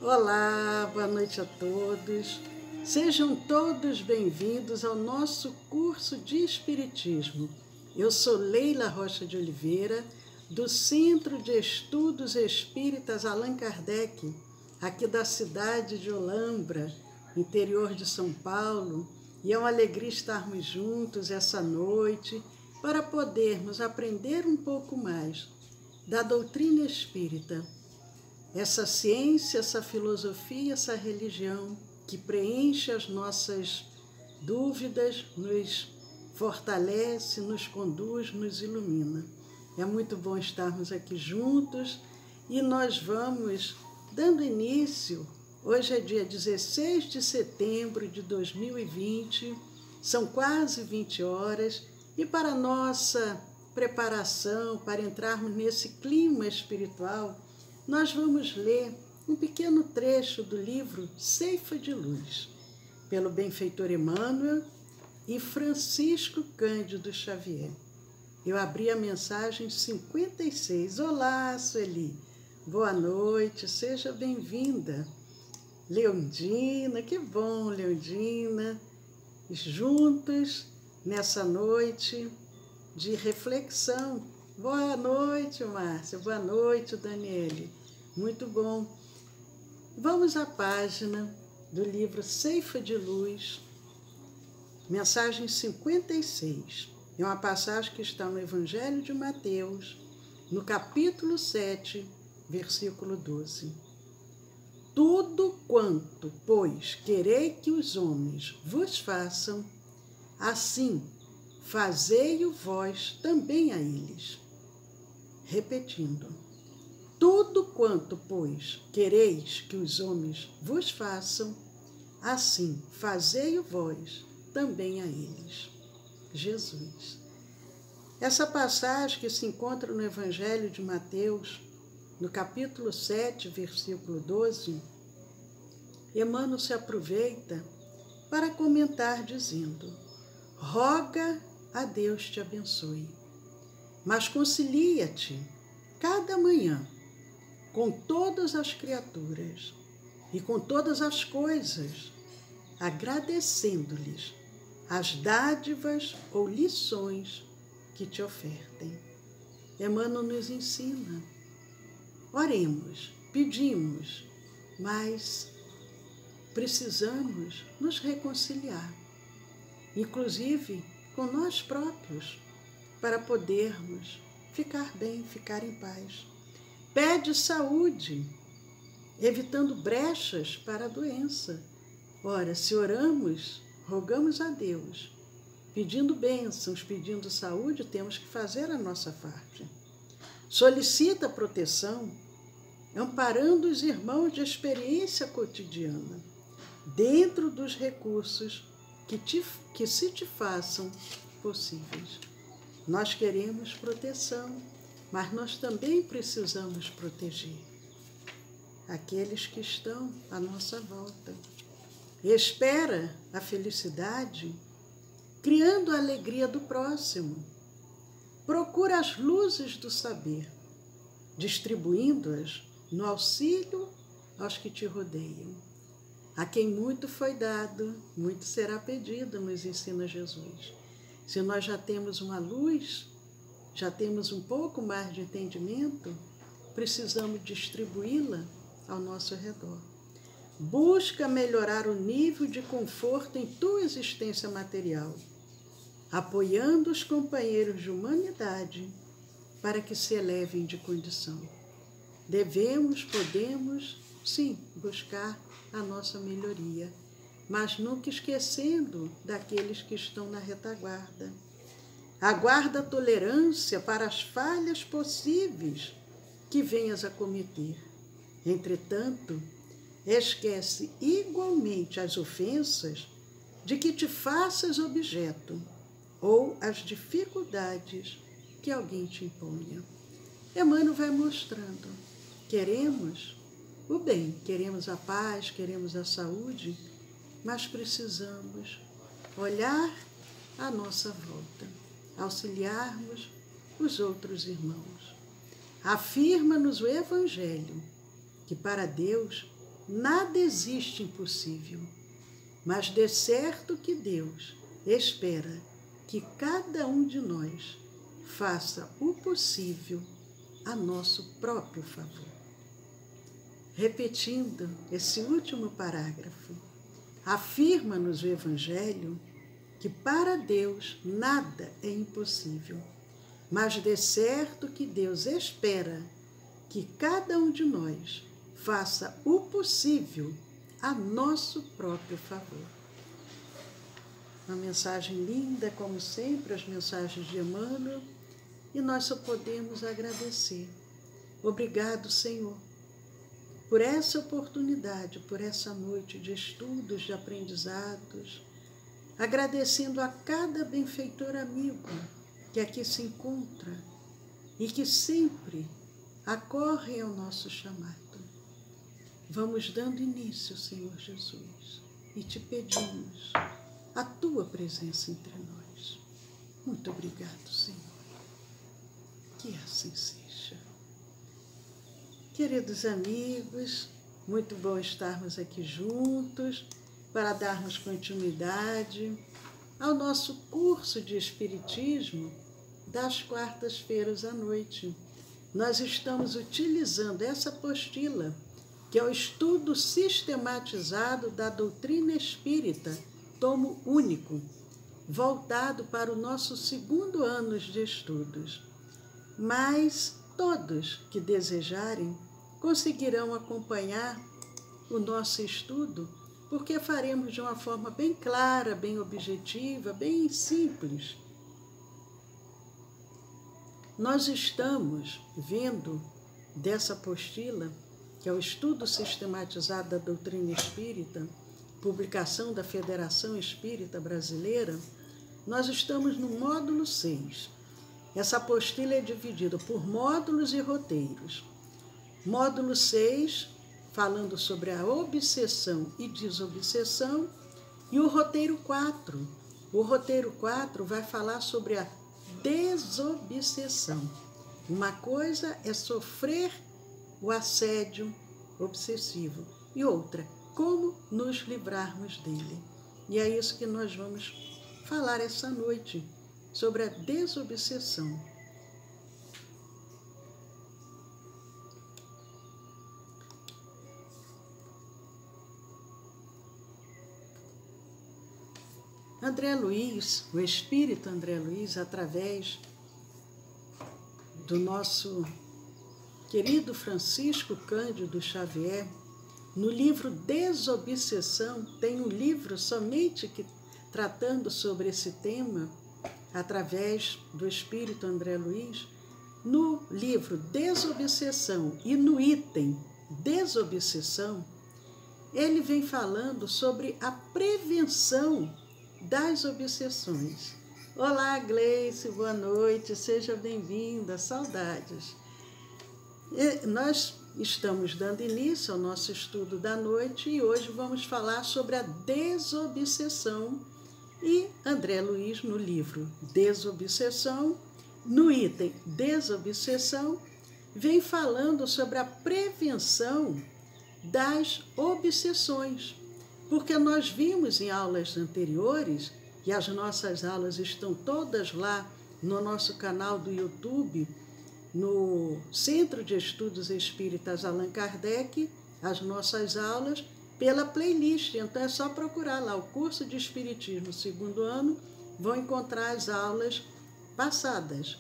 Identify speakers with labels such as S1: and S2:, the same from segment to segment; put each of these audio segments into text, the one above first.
S1: Olá, boa noite a todos. Sejam todos bem-vindos ao nosso curso de Espiritismo. Eu sou Leila Rocha de Oliveira, do Centro de Estudos Espíritas Allan Kardec, aqui da cidade de Olambra, interior de São Paulo, e é uma alegria estarmos juntos essa noite para podermos aprender um pouco mais da doutrina espírita. Essa ciência, essa filosofia, essa religião que preenche as nossas dúvidas, nos fortalece, nos conduz, nos ilumina. É muito bom estarmos aqui juntos e nós vamos dando início. Hoje é dia 16 de setembro de 2020, são quase 20 horas e para nossa preparação, para entrarmos nesse clima espiritual, nós vamos ler um pequeno trecho do livro Ceifa de Luz, pelo benfeitor Emmanuel e Francisco Cândido Xavier. Eu abri a mensagem 56. Olá, Sueli. Boa noite, seja bem-vinda. Leondina, que bom, Leondina. Juntos nessa noite de reflexão. Boa noite, Márcia. Boa noite, Daniele. Muito bom. Vamos à página do livro Ceifa de Luz, mensagem 56. É uma passagem que está no Evangelho de Mateus, no capítulo 7, versículo 12. Tudo quanto, pois, querei que os homens vos façam, assim fazei-o vós também a eles. Repetindo. Tudo quanto, pois, quereis que os homens vos façam, assim fazei-o vós também a eles. Jesus. Essa passagem que se encontra no Evangelho de Mateus, no capítulo 7, versículo 12, Emmanuel se aproveita para comentar dizendo: roga a Deus te abençoe, mas concilia-te cada manhã com todas as criaturas e com todas as coisas, agradecendo-lhes as dádivas ou lições que te ofertem. Emmanuel nos ensina. Oremos, pedimos, mas precisamos nos reconciliar, inclusive com nós próprios, para podermos ficar bem, ficar em paz. Pede saúde, evitando brechas para a doença. Ora, se oramos, rogamos a Deus, pedindo bênçãos, pedindo saúde, temos que fazer a nossa parte. Solicita proteção, amparando os irmãos de experiência cotidiana, dentro dos recursos que se te façam possíveis. Nós queremos proteção, mas nós também precisamos proteger aqueles que estão à nossa volta. Espera a felicidade, criando a alegria do próximo. Procura as luzes do saber, distribuindo-as no auxílio aos que te rodeiam. A quem muito foi dado, muito será pedido, nos ensina Jesus. Se nós já temos uma luz, já temos um pouco mais de entendimento, precisamos distribuí-la ao nosso redor. Busca melhorar o nível de conforto em tua existência material, apoiando os companheiros de humanidade para que se elevem de condição. Podemos, sim, buscar a nossa melhoria, mas nunca esquecendo daqueles que estão na retaguarda. Aguarda a tolerância para as falhas possíveis que venhas a cometer. Entretanto, esquece igualmente as ofensas de que te faças objeto ou as dificuldades que alguém te imponha. Emmanuel vai mostrando. Queremos o bem, queremos a paz, queremos a saúde, mas precisamos olhar à nossa volta, auxiliarmos os outros irmãos. Afirma-nos o Evangelho que para Deus nada existe impossível, mas de certo que Deus espera que cada um de nós faça o possível a nosso próprio favor. Repetindo esse último parágrafo, afirma-nos o Evangelho que para Deus nada é impossível, mas de certo que Deus espera que cada um de nós faça o possível a nosso próprio favor. Uma mensagem linda, como sempre, as mensagens de Emmanuel, e nós só podemos agradecer. Obrigado, Senhor, por essa oportunidade, por essa noite de estudos, de aprendizados, agradecendo a cada benfeitor amigo que aqui se encontra e que sempre acorre ao nosso chamado. Vamos dando início, Senhor Jesus, e te pedimos a tua presença entre nós. Muito obrigado, Senhor. Que assim seja. Queridos amigos, muito bom estarmos aqui juntos para darmos continuidade ao nosso curso de Espiritismo das quartas-feiras à noite. Nós estamos utilizando essa apostila, que é o estudo sistematizado da doutrina espírita, tomo único, voltado para o nosso 2º ano de estudos. Mas todos que desejarem conseguirão acompanhar o nosso estudo, porque faremos de uma forma bem clara, bem objetiva, bem simples. Nós estamos vendo dessa apostila, que é o estudo sistematizado da doutrina espírita, publicação da Federação Espírita Brasileira, nós estamos no módulo 6. Essa apostila é dividida por módulos e roteiros. Módulo 6, falando sobre a obsessão e desobsessão, e o roteiro 4. O roteiro 4 vai falar sobre a desobsessão. Uma coisa é sofrer o assédio obsessivo e outra, como nos livrarmos dele. E é isso que nós vamos falar essa noite, sobre a desobsessão. André Luiz, o espírito André Luiz, através do nosso querido Francisco Cândido Xavier, no livro Desobsessão, tem um livro somente que tratando sobre esse tema, através do espírito André Luiz. No livro Desobsessão e no item Desobsessão, ele vem falando sobre a prevenção das obsessões. Olá, Gleice, boa noite, seja bem-vinda, saudades. Nós estamos dando início ao nosso estudo da noite e hoje vamos falar sobre a desobsessão. E André Luiz, no livro Desobsessão, no item Desobsessão, vem falando sobre a prevenção das obsessões. Porque nós vimos em aulas anteriores, e as nossas aulas estão todas lá no nosso canal do YouTube, no Centro de Estudos Espíritas Allan Kardec, as nossas aulas, pela playlist. Então é só procurar lá o curso de Espiritismo 2º ano, vão encontrar as aulas passadas.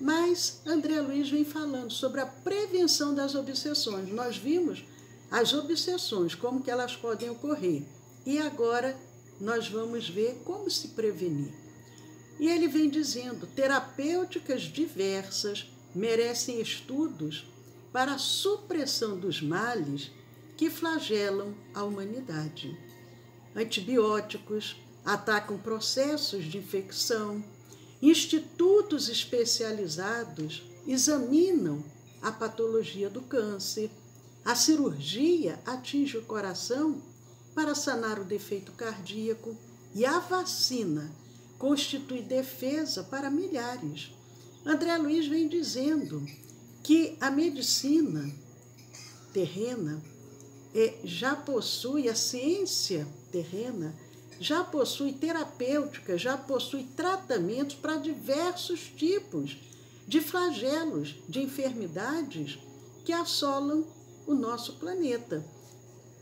S1: Mas André Luiz vem falando sobre a prevenção das obsessões. Nós vimos as obsessões, como que elas podem ocorrer. E agora nós vamos ver como se prevenir. E ele vem dizendo, terapêuticas diversas merecem estudos para a supressão dos males que flagelam a humanidade. Antibióticos atacam processos de infecção, institutos especializados examinam a patologia do câncer, a cirurgia atinge o coração para sanar o defeito cardíaco e a vacina constitui defesa para milhares. André Luiz vem dizendo que a medicina terrena já possui a ciência terrena, já possui terapêutica, já possui tratamentos para diversos tipos de flagelos, de enfermidades que assolam o nosso planeta.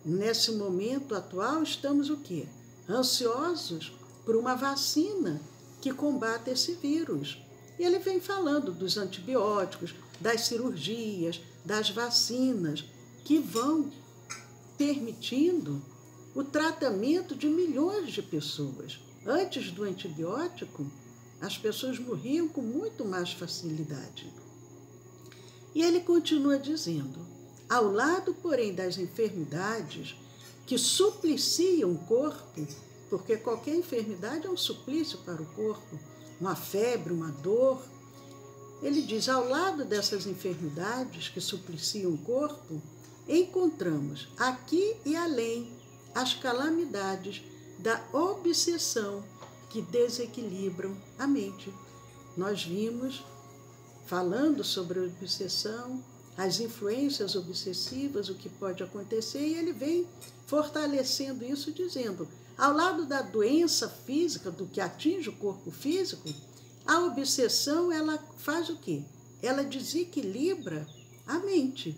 S1: Nesse momento atual, estamos o quê? Ansiosos por uma vacina que combata esse vírus. E ele vem falando dos antibióticos, das cirurgias, das vacinas, que vão permitindo o tratamento de milhões de pessoas. Antes do antibiótico, as pessoas morriam com muito mais facilidade. E ele continua dizendo, ao lado, porém, das enfermidades que supliciam o corpo, porque qualquer enfermidade é um suplício para o corpo, uma febre, uma dor. Ele diz, ao lado dessas enfermidades que supliciam o corpo, encontramos aqui e além as calamidades da obsessão que desequilibram a mente. Nós vimos, falando sobre a obsessão, as influências obsessivas, o que pode acontecer, e ele vem fortalecendo isso, dizendo, ao lado da doença física, do que atinge o corpo físico, a obsessão, ela faz o quê? Ela desequilibra a mente.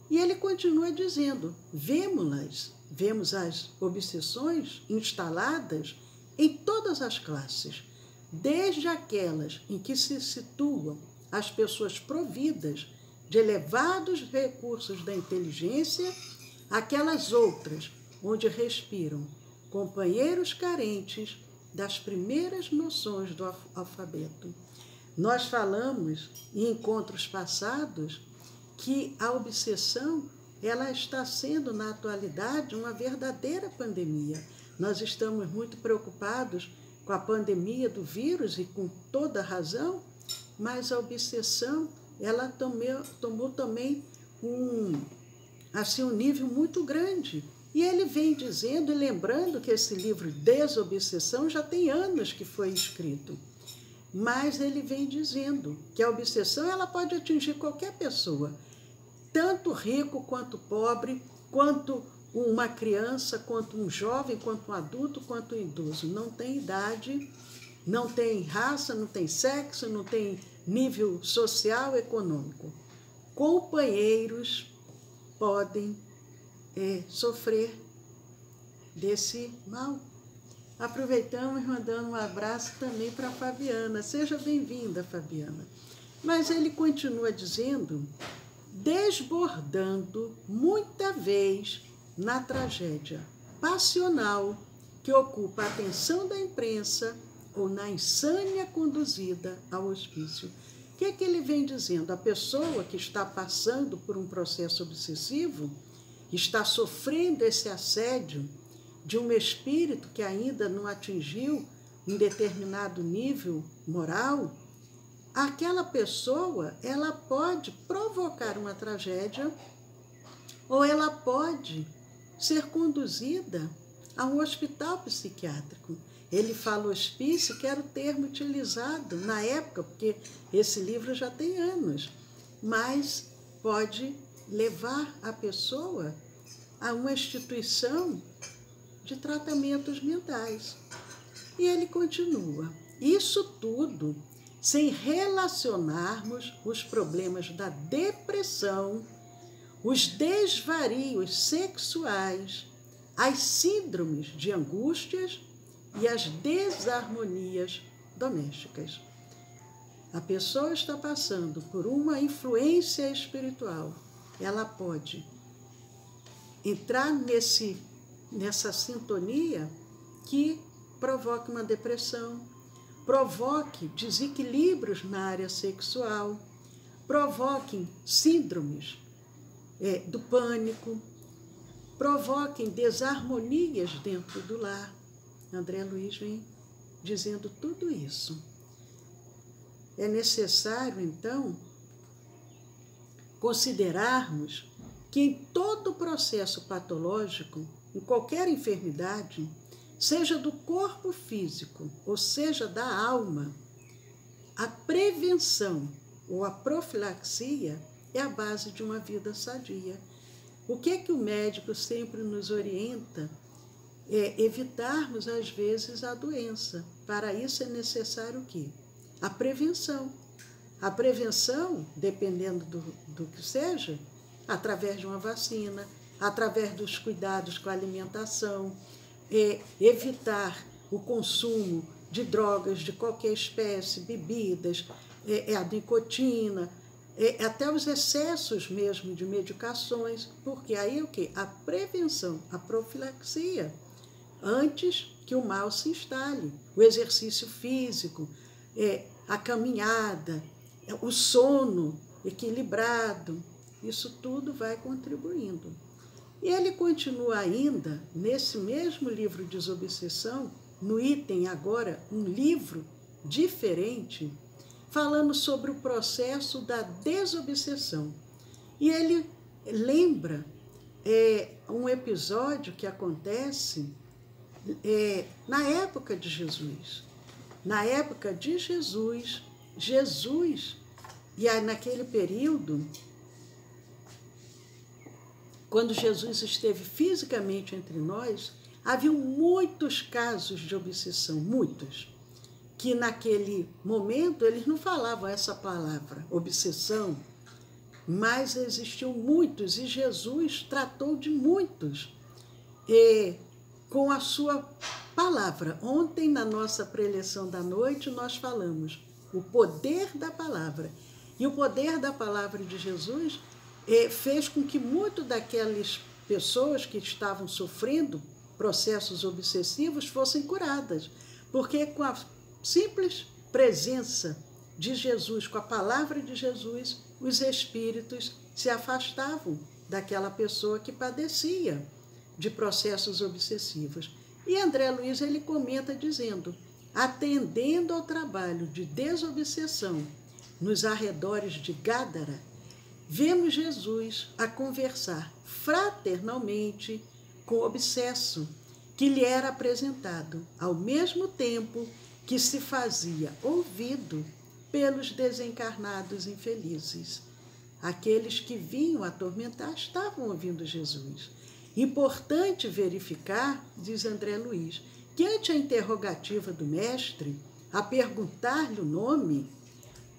S1: E ele continua dizendo, vemos as obsessões instaladas em todas as classes, desde aquelas em que se situam as pessoas providas de elevados recursos da inteligência, aquelas outras onde respiram companheiros carentes das primeiras noções do alfabeto. Nós falamos em encontros passados que a obsessão, ela está sendo, na atualidade, uma verdadeira pandemia. Nós estamos muito preocupados com a pandemia do vírus e com toda razão, mas a obsessão, ela tomou também um nível muito grande. E ele vem dizendo e lembrando que esse livro Desobsessão já tem anos que foi escrito. Mas ele vem dizendo que a obsessão, ela pode atingir qualquer pessoa, tanto rico quanto pobre, quanto uma criança, quanto um jovem, quanto um adulto, quanto um idoso. Não tem idade, não tem raça, não tem sexo, não tem nível social, econômico. Companheiros podem sofrer desse mal. Aproveitamos mandando um abraço também para a Fabiana. Seja bem-vinda, Fabiana. Mas ele continua dizendo, desbordando muita vez na tragédia passional que ocupa a atenção da imprensa ou na insânia conduzida ao hospício. O que é que ele vem dizendo? A pessoa que está passando por um processo obsessivo, está sofrendo esse assédio de um espírito que ainda não atingiu um determinado nível moral, aquela pessoa, ela pode provocar uma tragédia ou ela pode ser conduzida a um hospital psiquiátrico. Ele fala hospício, que era o termo utilizado na época, porque esse livro já tem anos, mas pode levar a pessoa a uma instituição de tratamentos mentais. E ele continua, isso tudo sem relacionarmos os problemas da depressão, os desvarios sexuais, as síndromes de angústias e as desarmonias domésticas. A pessoa está passando por uma influência espiritual. Ela pode entrar nessa sintonia que provoque uma depressão, provoque desequilíbrios na área sexual, provoquem síndromes do pânico, provoquem desarmonias dentro do lar. André Luiz vem dizendo tudo isso. É necessário, então, considerarmos que em todo processo patológico, em qualquer enfermidade, seja do corpo físico ou seja da alma, a prevenção ou a profilaxia é a base de uma vida sadia. O que é que o médico sempre nos orienta? É evitarmos, às vezes, a doença. Para isso é necessário o quê? A prevenção. A prevenção, dependendo do que seja, através de uma vacina, através dos cuidados com a alimentação, evitar o consumo de drogas de qualquer espécie, bebidas, a nicotina, até os excessos mesmo de medicações, porque aí o quê? A prevenção, a profilaxia, antes que o mal se instale. O exercício físico, a caminhada, o sono equilibrado, isso tudo vai contribuindo. E ele continua ainda, nesse mesmo livro Desobsessão, no item agora, um livro diferente, falando sobre o processo da desobsessão. E ele lembra um episódio que acontece na época de Jesus. Na época de Jesus, e aí naquele período, quando Jesus esteve fisicamente entre nós, havia muitos casos de obsessão, muitos, que naquele momento eles não falavam essa palavra, obsessão, mas existiam muitos, e Jesus tratou de muitos com a sua palavra. Ontem, na nossa preleção da noite, nós falamos o poder da palavra. E o poder da palavra de Jesus fez com que muitas daquelas pessoas que estavam sofrendo processos obsessivos fossem curadas, porque com a simples presença de Jesus, com a palavra de Jesus, os espíritos se afastavam daquela pessoa que padecia de processos obsessivos. E André Luiz ele comenta dizendo: atendendo ao trabalho de desobsessão nos arredores de Gádara, vemos Jesus a conversar fraternalmente com o obsesso que lhe era apresentado, ao mesmo tempo que se fazia ouvido pelos desencarnados infelizes. Aqueles que vinham atormentar estavam ouvindo Jesus. Importante verificar, diz André Luiz, que ante a interrogativa do mestre, a perguntar-lhe o nome,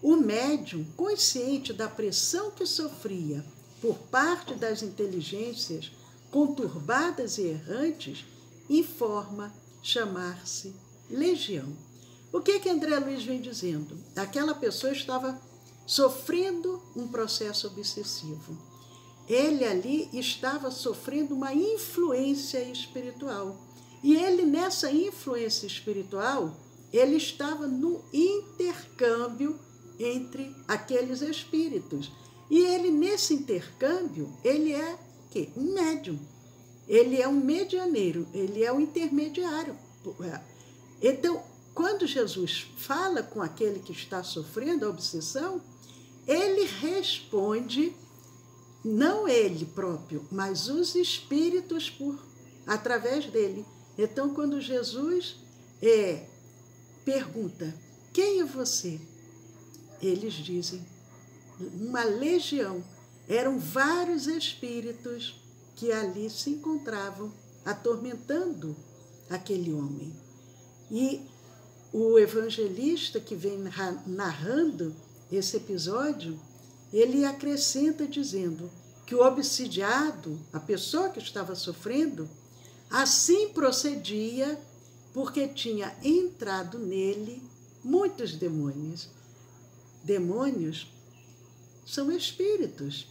S1: o médium, consciente da pressão que sofria por parte das inteligências conturbadas e errantes, informa chamar-se Legião. O que André Luiz vem dizendo? Aquela pessoa estava sofrendo um processo obsessivo. Ele ali estava sofrendo uma influência espiritual. E ele, nessa influência espiritual, ele estava no intercâmbio entre aqueles espíritos. E ele, nesse intercâmbio, ele é o quê? Um médium. Ele é um medianeiro, ele é um intermediário. Então, quando Jesus fala com aquele que está sofrendo a obsessão, ele responde, não ele próprio, mas os espíritos através dele. Então, quando Jesus pergunta, quem é você? Eles dizem, uma legião. Eram vários espíritos que ali se encontravam atormentando aquele homem. E o evangelista que vem narrando esse episódio, ele acrescenta dizendo que o obsidiado, a pessoa que estava sofrendo, assim procedia porque tinha entrado nele muitos demônios. Demônios são espíritos.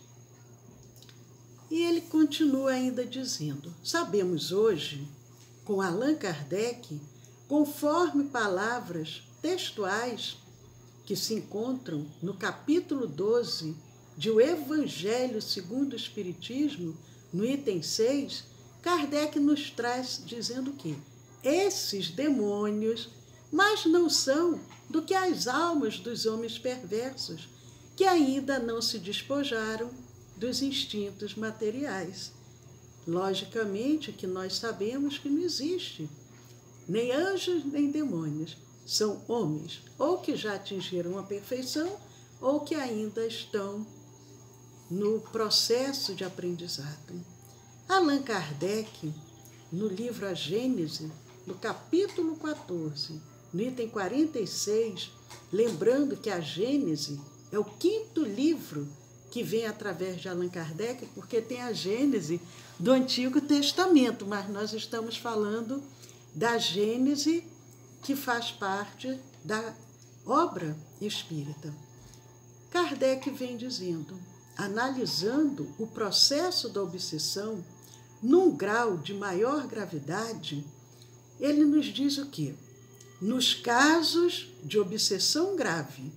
S1: E ele continua ainda dizendo, sabemos hoje, com Allan Kardec, conforme palavras textuais que se encontram no capítulo 12 de O Evangelho segundo o Espiritismo, no item 6, Kardec nos traz dizendo que esses demônios, mas não são do que as almas dos homens perversos, que ainda não se despojaram dos instintos materiais. Logicamente que nós sabemos que não existe nem anjos, nem demônios. São homens, ou que já atingiram a perfeição, ou que ainda estão no processo de aprendizado. Allan Kardec, no livro A Gênese, no capítulo 14, no item 46, lembrando que a Gênese é o 5º livro que vem através de Allan Kardec, porque tem a Gênese do Antigo Testamento, mas nós estamos falando da Gênese que faz parte da obra espírita. Kardec vem dizendo, analisando o processo da obsessão num grau de maior gravidade, ele nos diz o quê? Nos casos de obsessão grave,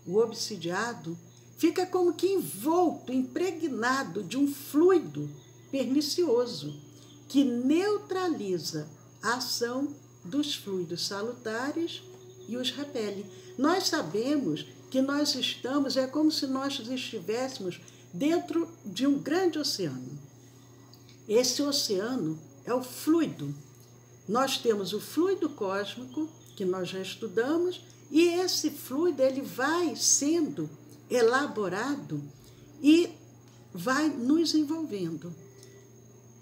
S1: o obsidiado fica como que envolto, impregnado de um fluido pernicioso que neutraliza a ação dos fluidos salutares e os repele. Nós sabemos que nós estamos, é como se nós estivéssemos dentro de um grande oceano. Esse oceano é o fluido. Nós temos o fluido cósmico, que nós já estudamos, e esse fluido ele vai sendo elaborado e vai nos envolvendo.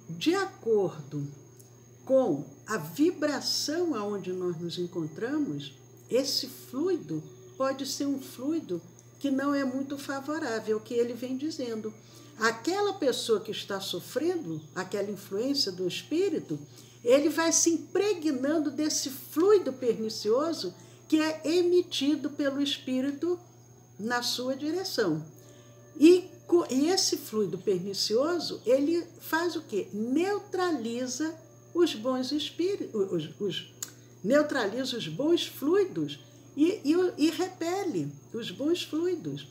S1: De acordo com a vibração aonde nós nos encontramos, esse fluido pode ser um fluido que não é muito favorável, que ele vem dizendo. Aquela pessoa que está sofrendo aquela influência do espírito, ele vai se impregnando desse fluido pernicioso que é emitido pelo espírito na sua direção. E esse fluido pernicioso, ele faz o quê? Neutraliza os bons espíritos, neutraliza os bons fluidos e repele os bons fluidos.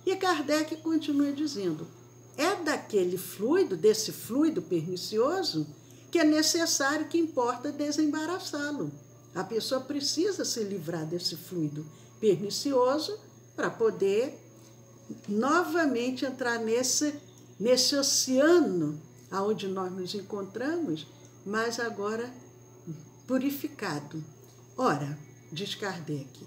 S1: E Kardec continua dizendo, é daquele fluido, desse fluido pernicioso, que é necessário, que importa desembaraçá-lo. A pessoa precisa se livrar desse fluido pernicioso para poder novamente entrar nesse oceano onde nós nos encontramos, mas agora purificado. Ora, diz Kardec,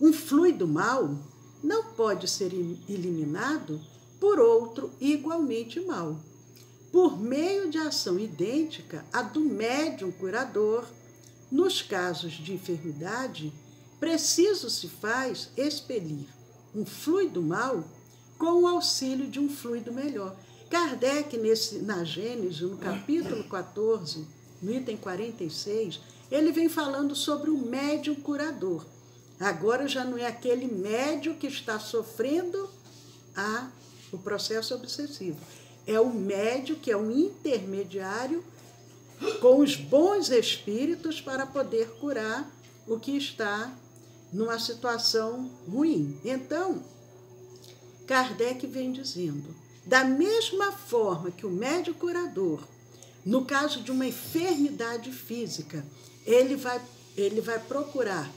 S1: um fluido mau não pode ser eliminado por outro igualmente mau, por meio de ação idêntica à do médium curador. Nos casos de enfermidade, preciso se faz expelir um fluido mau com o auxílio de um fluido melhor. Kardec, na Gênese, no capítulo 14, no item 46, ele vem falando sobre o médium curador. Agora já não é aquele médium que está sofrendo o processo obsessivo. É o médium que é um intermediário com os bons espíritos para poder curar o que está numa situação ruim. Então, Kardec vem dizendo, da mesma forma que o médium curador, no caso de uma enfermidade física, ele vai procurar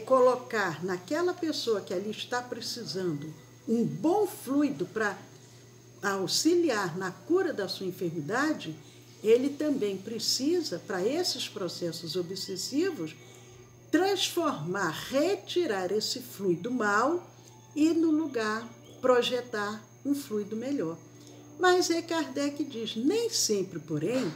S1: colocar naquela pessoa que ali está precisando um bom fluido para auxiliar na cura da sua enfermidade, ele também precisa, para esses processos obsessivos, transformar, retirar esse fluido mau e, no lugar, projetar um fluido melhor. Mas Kardec diz, nem sempre, porém,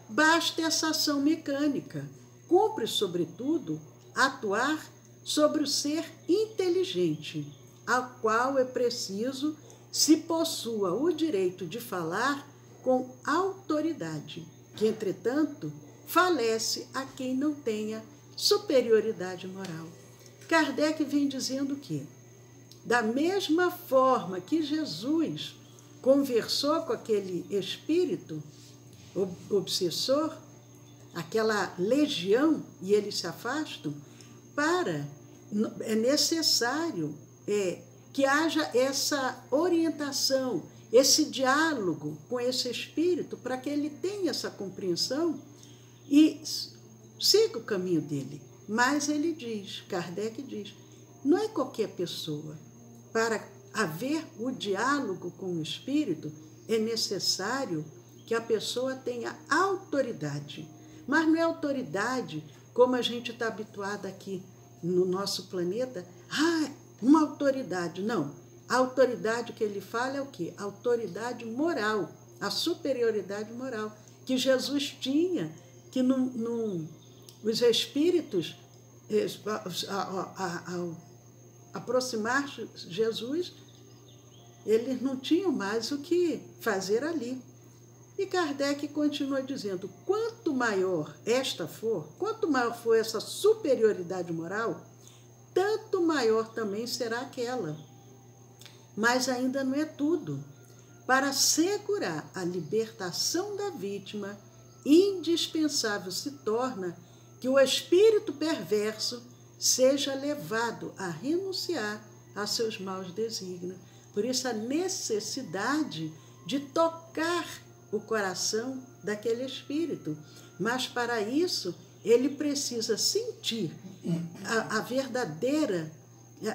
S1: basta essa ação mecânica. Cumpre, sobretudo, atuar sobre o ser inteligente, ao qual é preciso se possua o direito de falar com autoridade, que, entretanto, falece a quem não tenha superioridade moral. Kardec vem dizendo que, da mesma forma que Jesus conversou com aquele espírito obsessor, aquela legião, e eles se afastam, é necessário que haja essa orientação, esse diálogo com esse espírito, para que ele tenha essa compreensão e siga o caminho dele. Mas ele diz, Kardec diz, não é qualquer pessoa. Para haver o diálogo com o espírito, é necessário que a pessoa tenha autoridade. Mas não é autoridade como a gente está habituado aqui no nosso planeta. Uma autoridade. Não. A autoridade que ele fala é o quê? Autoridade moral. a superioridade moral que Jesus tinha, que os espíritos, ao aproximar Jesus, eles não tinham mais o que fazer ali. E Kardec continua dizendo, quanto maior for essa superioridade moral, tanto maior também será aquela. Mas ainda não é tudo. Para assegurar a libertação da vítima, indispensável se torna que o espírito perverso seja levado a renunciar a seus maus desígnios. Por isso a necessidade de tocar o coração daquele espírito. Mas para isso ele precisa sentir a verdadeira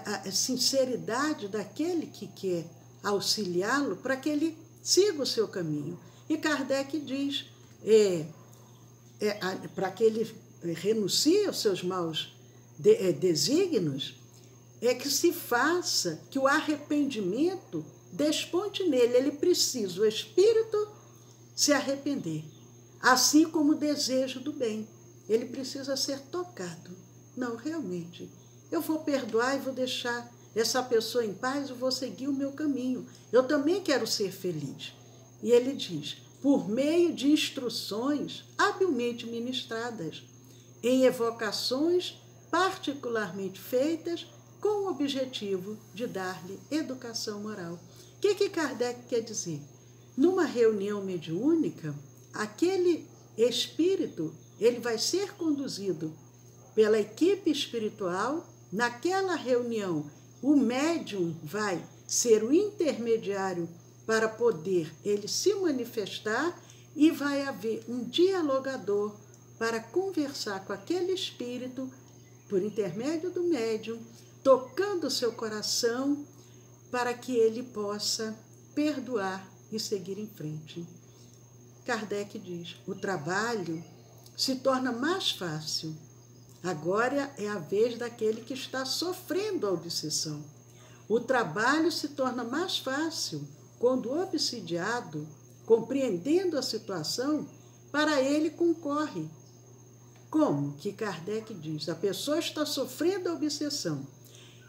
S1: a sinceridade daquele que quer auxiliá-lo para que ele siga o seu caminho. E Kardec diz, para que ele renuncie aos seus maus desígnios, é que se faça, que o arrependimento desponte nele. Ele precisa, o espírito, se arrepender, assim como o desejo do bem. Ele precisa ser tocado. Não, realmente, eu vou perdoar e vou deixar essa pessoa em paz, eu vou seguir o meu caminho. Eu também quero ser feliz. E ele diz, por meio de instruções habilmente ministradas, em evocações particularmente feitas com o objetivo de dar-lhe educação moral. O que Kardec quer dizer? Numa reunião mediúnica, aquele espírito ele vai ser conduzido pela equipe espiritual. Naquela reunião, o médium vai ser o intermediário para poder ele se manifestar e vai haver um dialogador para conversar com aquele espírito por intermédio do médium, tocando o seu coração para que ele possa perdoar e seguir em frente. Kardec diz, o trabalho se torna mais fácil. Agora é a vez daquele que está sofrendo a obsessão. O trabalho se torna mais fácil quando o obsidiado, compreendendo a situação, para ele concorre. Como que Kardec diz? A pessoa está sofrendo a obsessão.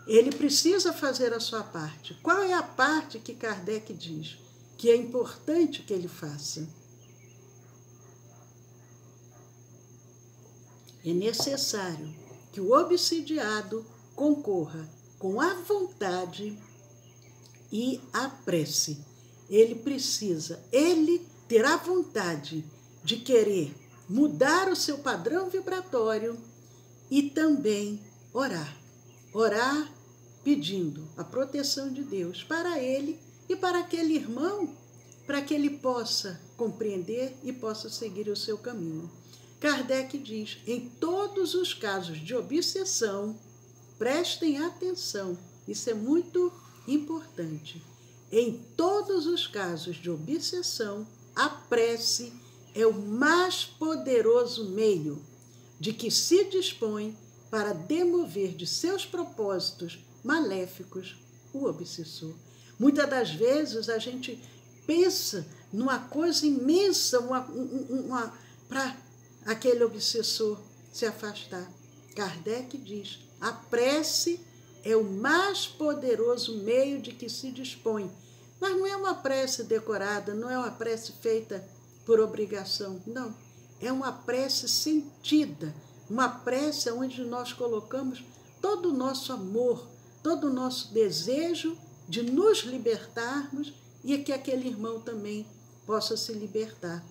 S1: Ele precisa fazer a sua parte. Qual é a parte que Kardec diz que é importante que ele faça? É necessário que o obsidiado concorra com a vontade e a prece. Ele precisa, ele ter a vontade de querer mudar o seu padrão vibratório e também orar. Orar pedindo a proteção de Deus para ele e para aquele irmão, para que ele possa compreender e possa seguir o seu caminho. Kardec diz, em todos os casos de obsessão, prestem atenção, isso é muito importante. Em todos os casos de obsessão, a prece é o mais poderoso meio de que se dispõe para demover de seus propósitos maléficos o obsessor. Muitas das vezes a gente pensa numa coisa imensa para aquele obsessor se afastar. Kardec diz, a prece é o mais poderoso meio de que se dispõe. Mas não é uma prece decorada, não é uma prece feita por obrigação, não. É uma prece sentida, uma prece onde nós colocamos todo o nosso amor, todo o nosso desejo de nos libertarmos e que aquele irmão também possa se libertar.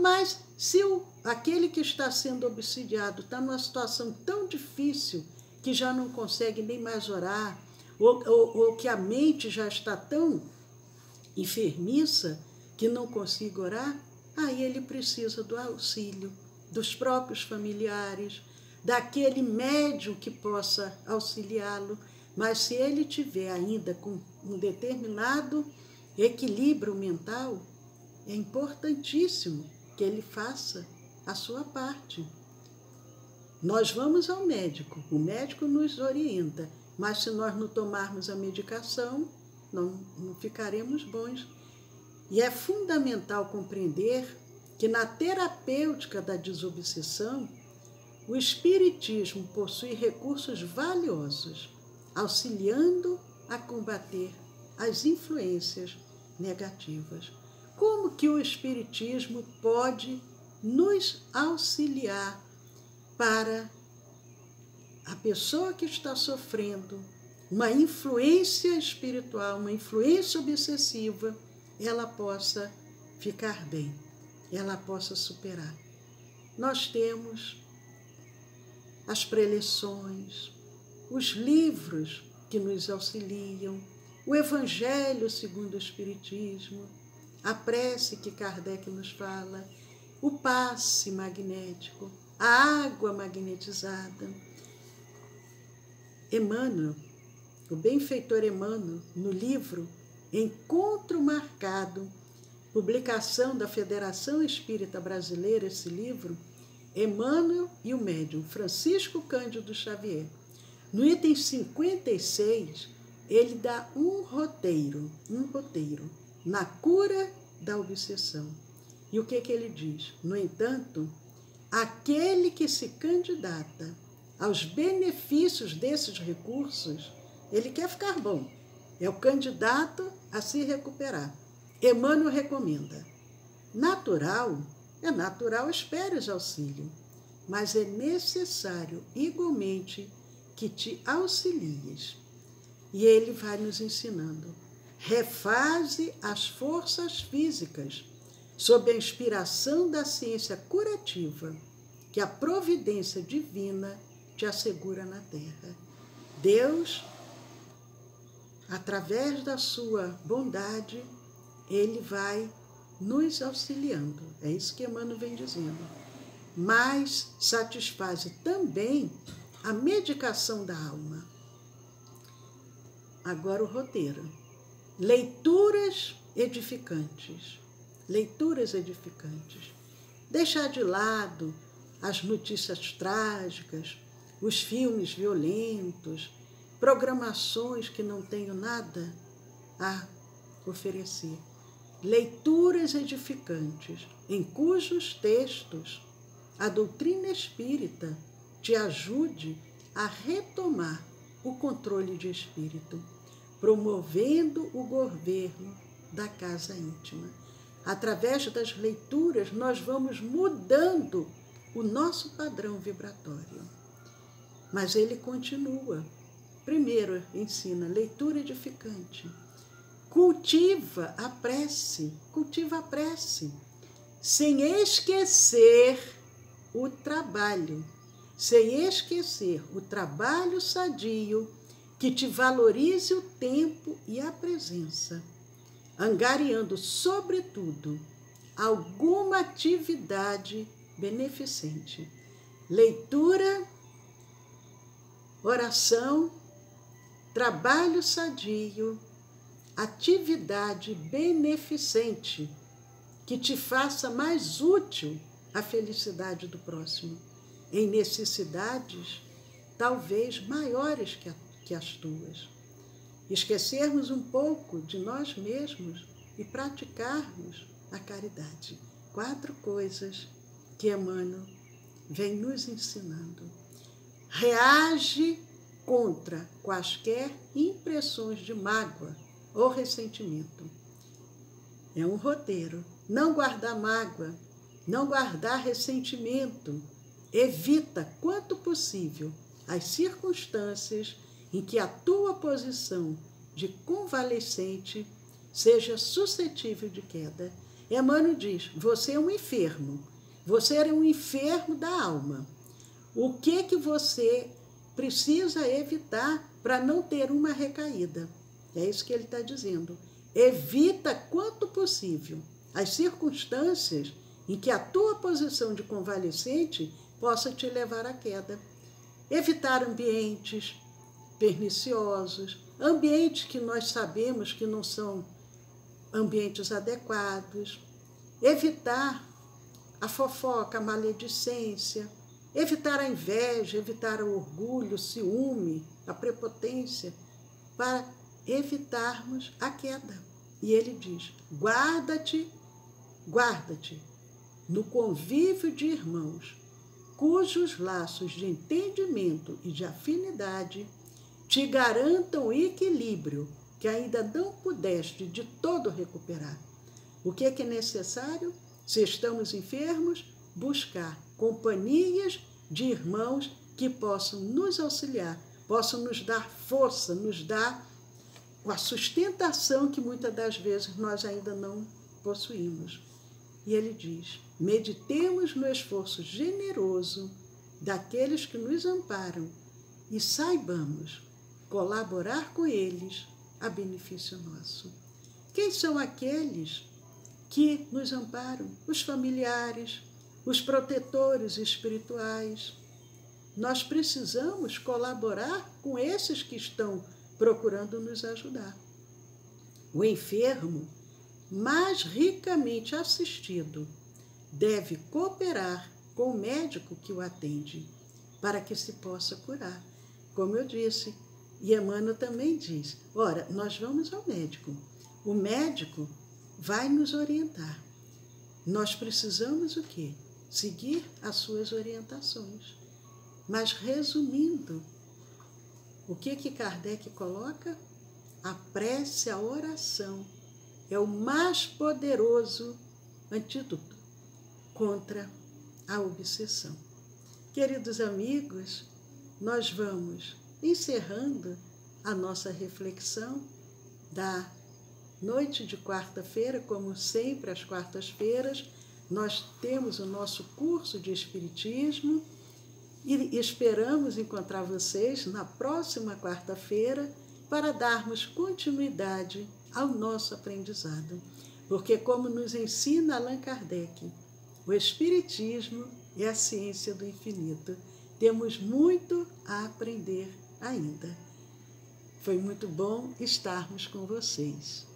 S1: Mas se aquele que está sendo obsidiado está numa situação tão difícil que já não consegue nem mais orar, ou que a mente já está tão enfermiça que não consiga orar, aí ele precisa do auxílio dos próprios familiares, daquele médium que possa auxiliá-lo. Mas se ele tiver ainda com um determinado equilíbrio mental, é importantíssimo que ele faça a sua parte. Nós vamos ao médico, o médico nos orienta, mas se nós não tomarmos a medicação, não ficaremos bons. E é fundamental compreender que na terapêutica da desobsessão, o Espiritismo possui recursos valiosos, auxiliando a combater as influências negativas. Como que o Espiritismo pode nos auxiliar para a pessoa que está sofrendo uma influência espiritual, uma influência obsessiva, ela possa ficar bem, ela possa superar? Nós temos as preleções, os livros que nos auxiliam, o Evangelho segundo o Espiritismo, a prece que Kardec nos fala, o passe magnético, a água magnetizada. Emmanuel, o benfeitor Emmanuel, no livro Encontro Marcado, publicação da Federação Espírita Brasileira, esse livro, Emmanuel e o médium Francisco Cândido Xavier. No item 56, ele dá um roteiro na cura da obsessão. E o que ele diz? No entanto, aquele que se candidata aos benefícios desses recursos, ele quer ficar bom. É o candidato a se recuperar. Emmanuel recomenda: é natural esperes auxílio, mas é necessário igualmente que te auxilies. E ele vai nos ensinando: refaze as forças físicas sob a inspiração da ciência curativa que a providência divina te assegura na terra. Deus, através da sua bondade, ele vai nos auxiliando. É isso que Emmanuel vem dizendo. Mas satisfaz também a medicação da alma. Agora o roteiro. Leituras edificantes. Leituras edificantes. Deixar de lado as notícias trágicas, os filmes violentos, programações que não tenham nada a oferecer. Leituras edificantes, em cujos textos a doutrina espírita te ajude a retomar o controle de espírito, promovendo o governo da casa íntima. Através das leituras, nós vamos mudando o nosso padrão vibratório. Mas ele continua. Primeiro, ensina leitura edificante. Cultiva a prece, sem esquecer o trabalho, sadio que te valorize o tempo e a presença, angariando, sobretudo, alguma atividade beneficente. Leitura, oração, trabalho sadio, atividade beneficente que te faça mais útil à felicidade do próximo, em necessidades talvez maiores que as tuas. Esquecermos um pouco de nós mesmos e praticarmos a caridade. 4 coisas que Emmanuel vem nos ensinando. Reage contra quaisquer impressões de mágoa ou ressentimento. É um roteiro. Não guardar mágoa, não guardar ressentimento. Evita, quanto possível, as circunstâncias em que a tua posição de convalescente seja suscetível de queda. Emmanuel diz: você é um enfermo. Você é um enfermo da alma. O que você precisa evitar para não ter uma recaída? É isso que ele está dizendo. Evita, quanto possível, as circunstâncias em que a tua posição de convalescente possa te levar à queda. Evitar ambientes perniciosos, ambientes que nós sabemos que não são ambientes adequados. Evitar a fofoca, a maledicência. Evitar a inveja, evitar o orgulho, o ciúme, a prepotência, para evitarmos a queda. E ele diz: guarda-te, guarda-te no convívio de irmãos, cujos laços de entendimento e de afinidade te garantam o equilíbrio que ainda não pudeste de todo recuperar. O que é necessário? Se estamos enfermos, buscar companhias de irmãos que possam nos auxiliar, possam nos dar força, nos dar a sustentação que muitas das vezes nós ainda não possuímos. E ele diz: meditemos no esforço generoso daqueles que nos amparam e saibamos colaborar com eles a benefício nosso. Quem são aqueles que nos amparam? Os familiares, os protetores espirituais. Nós precisamos colaborar com esses que estão procurando nos ajudar. O enfermo, mais ricamente assistido, deve cooperar com o médico que o atende, para que se possa curar. Como eu disse, e Emmanuel também diz, ora, nós vamos ao médico. O médico vai nos orientar. Nós precisamos o quê? Seguir as suas orientações. Mas, resumindo, o que Kardec coloca? A prece, a oração, é o mais poderoso antídoto contra a obsessão. Queridos amigos, nós vamos encerrando a nossa reflexão da noite de quarta-feira. Como sempre, às quartas-feiras, nós temos o nosso curso de Espiritismo e esperamos encontrar vocês na próxima quarta-feira para darmos continuidade ao nosso aprendizado. Porque, como nos ensina Allan Kardec, o Espiritismo é a ciência do infinito. Temos muito a aprender ainda. Foi muito bom estarmos com vocês.